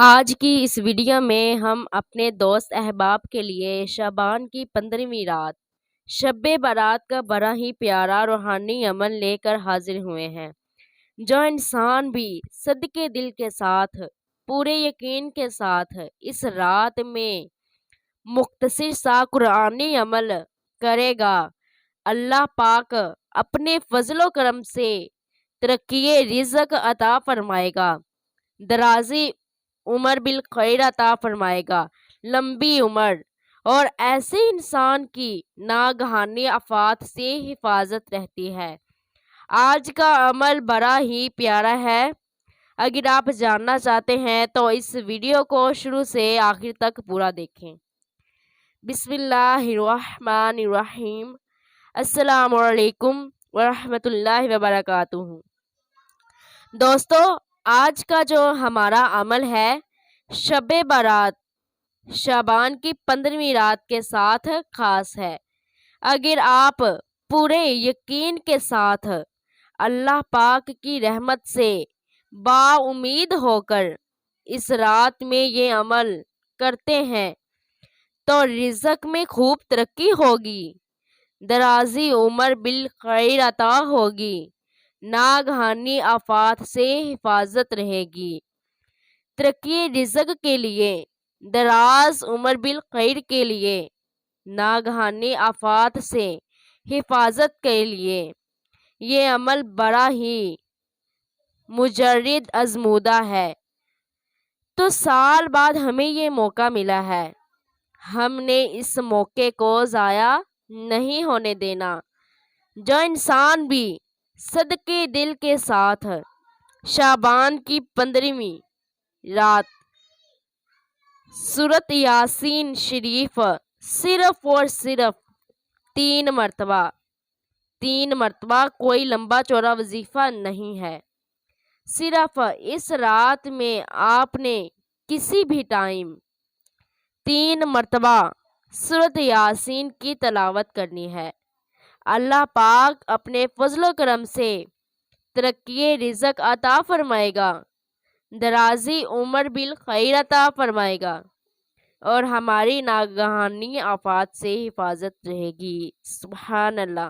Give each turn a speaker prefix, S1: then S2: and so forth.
S1: آج کی اس ویڈیو میں ہم اپنے دوست احباب کے لیے شعبان کی 15ویں رات شب برات کا بڑا ہی پیارا روحانی عمل لے کر حاضر ہوئے ہیں، جو انسان بھی صدقے دل کے ساتھ پورے یقین کے ساتھ اس رات میں مختصر سا قرآنی عمل کرے گا، اللہ پاک اپنے فضل و کرم سے ترقی رزق عطا فرمائے گا، درازی عمر بالخیر عطا فرمائے گا، لمبی عمر، اور ایسے انسان کی ناگہانی آفات سے حفاظت رہتی ہے۔ آج کا عمل بڑا ہی پیارا ہے۔ اگر آپ جاننا چاہتے ہیں تو اس ویڈیو کو شروع سے آخر تک پورا دیکھیں۔ بسم اللہ الرحمن الرحیم۔ السلام علیکم ورحمۃ اللہ وبرکاتہ۔ دوستو، آج کا جو ہمارا عمل ہے شب برات شعبان کی 15ویں رات کے ساتھ خاص ہے۔ اگر آپ پورے یقین کے ساتھ اللہ پاک کی رحمت سے با امید ہو کر اس رات میں یہ عمل کرتے ہیں تو رزق میں خوب ترقی ہوگی، درازی عمر بالخیر عطا ہوگی، ناگہانی آفات سے حفاظت رہے گی۔ ترقی رزق کے لیے، دراز عمر بالخیر کے لیے، ناگہانی آفات سے حفاظت کے لیے یہ عمل بڑا ہی مجرد آزمودہ ہے، تو سال بعد ہمیں یہ موقع ملا ہے، ہم نے اس موقع کو ضائع نہیں ہونے دینا۔ جو انسان بھی صدقے دل کے ساتھ شعبان کی 15ویں رات سورۃ یاسین شریف صرف اور صرف 3 مرتبہ کوئی لمبا چوڑا وظیفہ نہیں ہے، صرف اس رات میں آپ نے کسی بھی ٹائم 3 مرتبہ سورۃ یاسین کی تلاوت کرنی ہے، اللہ پاک اپنے فضل و کرم سے ترقی رزق عطا فرمائے گا، درازی عمر بالخیر عطا فرمائے گا، اور ہماری ناگہانی آفات سے حفاظت رہے گی۔ سبحان اللہ۔